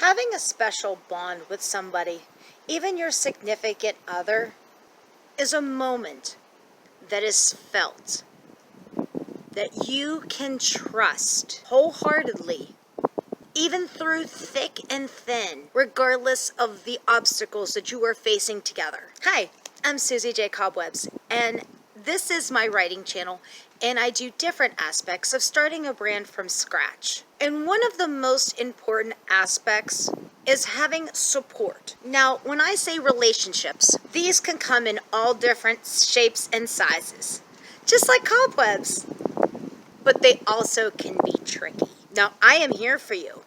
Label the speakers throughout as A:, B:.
A: Having a special bond with somebody, even your significant other, is a moment that is felt, that you can trust wholeheartedly, even through thick and thin, regardless of the obstacles that you are facing together. Hi, I'm Susie J. Cobwebs, and this is my writing channel, and I do different aspects of starting a brand from scratch. And one of the most important aspects is having support. Now, when I say relationships, these can come in all different shapes and sizes, just like cobwebs, but they also can be tricky. Now, I am here for you.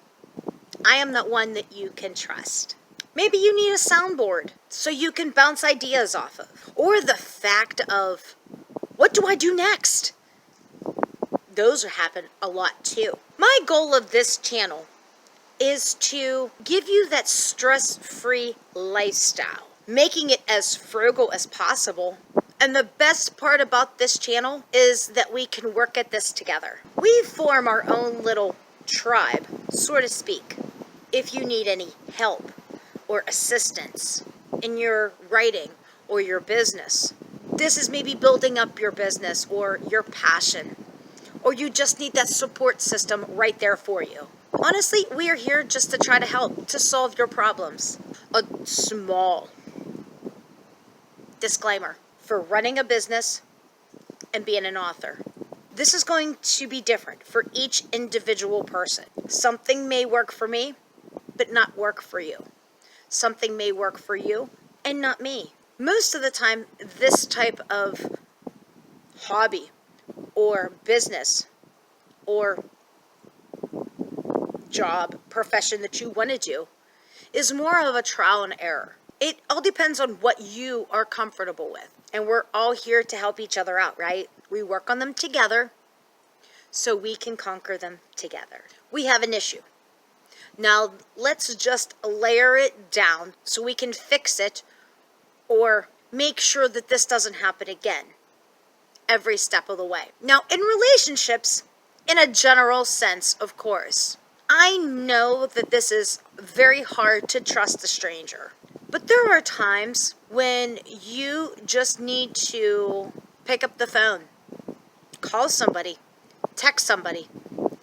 A: I am the one that you can trust. Maybe you need a soundboard so you can bounce ideas off of, or the fact of, what do I do next? Those happen a lot too. My goal of this channel is to give you that stress-free lifestyle, making it as frugal as possible. And the best part about this channel is that we can work at this together. We form our own little tribe, so to speak. If you need any help or assistance in your writing or your business, this is maybe building up your business or your passion, or you just need that support system right there for you. Honestly, we are here just to try to help to solve your problems. A small disclaimer for running a business and being an author. This is going to be different for each individual person. Something may work for me, but not work for you. Something may work for you and not me. Most of the time, this type of hobby or business or job, profession that you want to do is more of a trial and error. It all depends on what you are comfortable with. And we're all here to help each other out, right? We work on them together so we can conquer them together. We have an issue. Now, let's just layer it down so we can fix it or make sure that this doesn't happen again every step of the way. Now, in relationships, in a general sense, of course, I know that this is very hard to trust a stranger. But there are times when you just need to pick up the phone, call somebody, text somebody,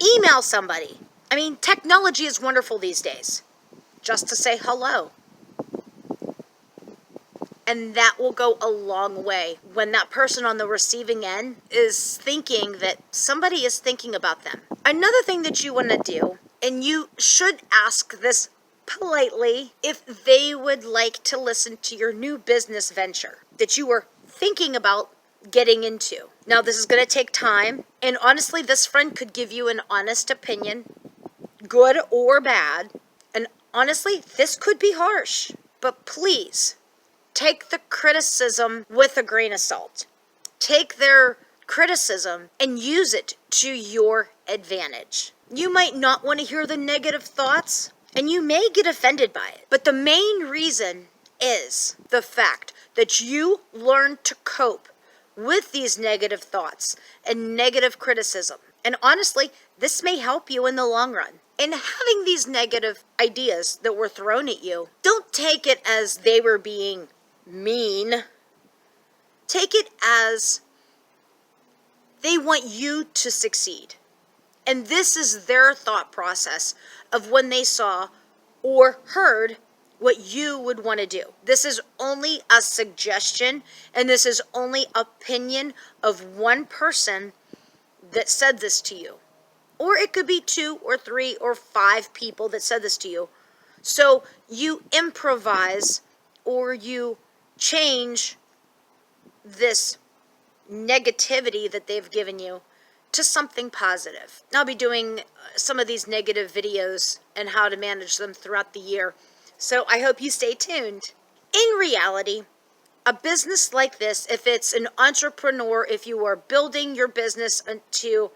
A: email somebody. I mean, technology is wonderful these days, just to say hello. And that will go a long way when that person on the receiving end is thinking that somebody is thinking about them. Another thing that you want to do, and you should ask this politely, if they would like to listen to your new business venture that you were thinking about getting into. Now, this is going to take time, and honestly, this friend could give you an honest opinion, good or bad, and honestly, this could be harsh, but please take the criticism with a grain of salt. Take their criticism and use it to your advantage. You might not want to hear the negative thoughts, and you may get offended by it. But the main reason is the fact that you learn to cope with these negative thoughts and negative criticism. And honestly, this may help you in the long run. And having these negative ideas that were thrown at you, don't take it as they were being mean. Take it as they want you to succeed. And this is their thought process of when they saw or heard what you would want to do. This is only a suggestion, and this is only opinion of one person that said this to you. Or it could be 2 or 3 or 5 people that said this to you. So you improvise or you change this negativity that they've given you to something positive. I'll be doing some of these negative videos and how to manage them throughout the year. So I hope you stay tuned. In reality, a business like this, if it's an entrepreneur, if you are building your business into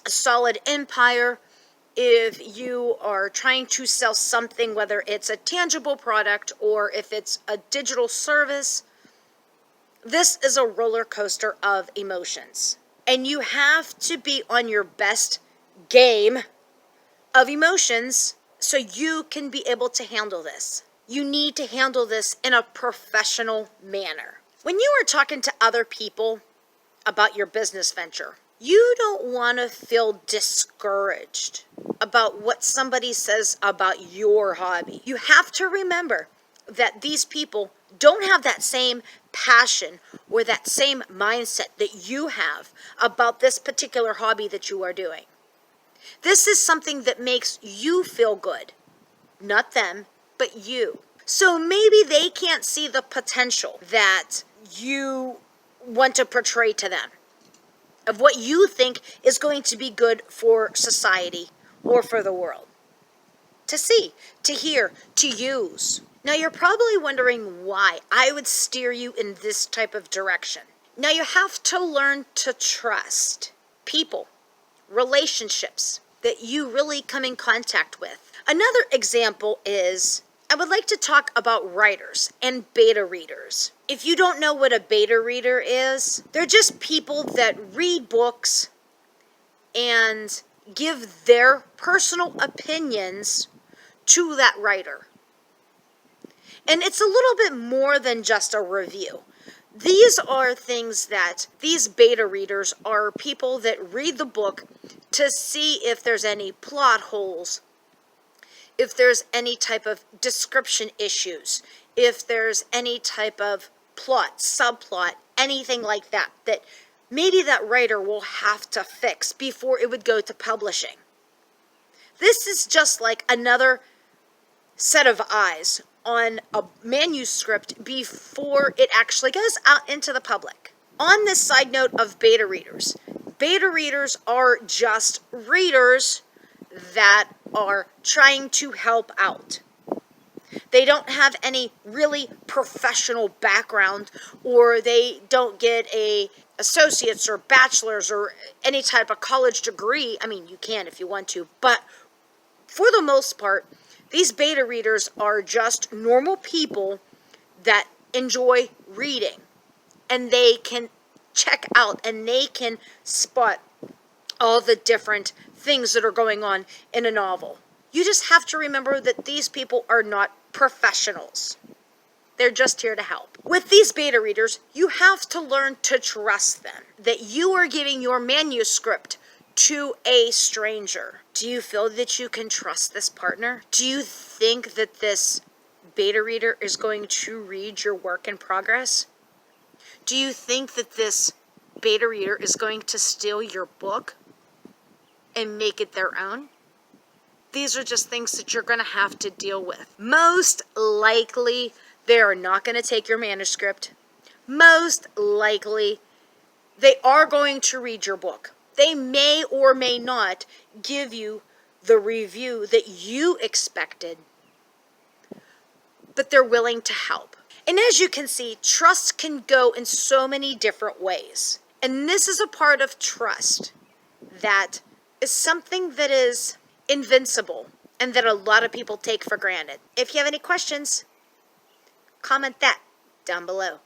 A: a solid empire, if you are trying to sell something, whether it's a tangible product or if it's a digital service, this is a roller coaster of emotions. And you have to be on your best game of emotions so you can be able to handle this. You need to handle this in a professional manner. When you are talking to other people about your business venture, you don't want to feel discouraged about what somebody says about your hobby. You have to remember that these people don't have that same passion or that same mindset that you have about this particular hobby that you are doing. This is something that makes you feel good, not them, but you. So maybe they can't see the potential that you want to portray to them of what you think is going to be good for society or for the world. To see, to hear, to use. Now you're probably wondering why I would steer you in this type of direction. Now you have to learn to trust people, relationships that you really come in contact with. Another example is, I would like to talk about writers and beta readers. If you don't know what a beta reader is, they're just people that read books and give their personal opinions to that writer. And it's a little bit more than just a review. These are things that these beta readers are people that read the book to see if there's any plot holes, if there's any type of description issues, if there's any type of plot, subplot, anything like that, that maybe that writer will have to fix before it would go to publishing. This is just like another set of eyes on a manuscript before it actually goes out into the public. On this side note of beta readers are just readers that are trying to help out. They don't have any really professional background, or they don't get a associate's or bachelor's or any type of college degree. I mean, you can if you want to, but for the most part, these beta readers are just normal people that enjoy reading, and they can check out and they can spot all the different things that are going on in a novel. You just have to remember that these people are not professionals. They're just here to help. With these beta readers, you have to learn to trust them, that you are giving your manuscript to a stranger. Do you feel that you can trust this partner? Do you think that this beta reader is going to read your work in progress? Do you think that this beta reader is going to steal your book and make it their own? These are just things that you're going to have to deal with. Most likely, they are not going to take your manuscript. Most likely, they are going to read your book. They may or may not give you the review that you expected, but they're willing to help. And as you can see, trust can go in so many different ways. And this is a part of trust that is something that is invincible and that a lot of people take for granted. If you have any questions, comment that down below.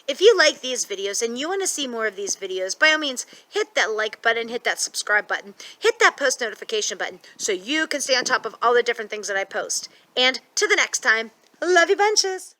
A: If you like these videos and you want to see more of these videos, by all means, hit that like button, hit that subscribe button, hit that post notification button so you can stay on top of all the different things that I post. And to the next time, love you bunches!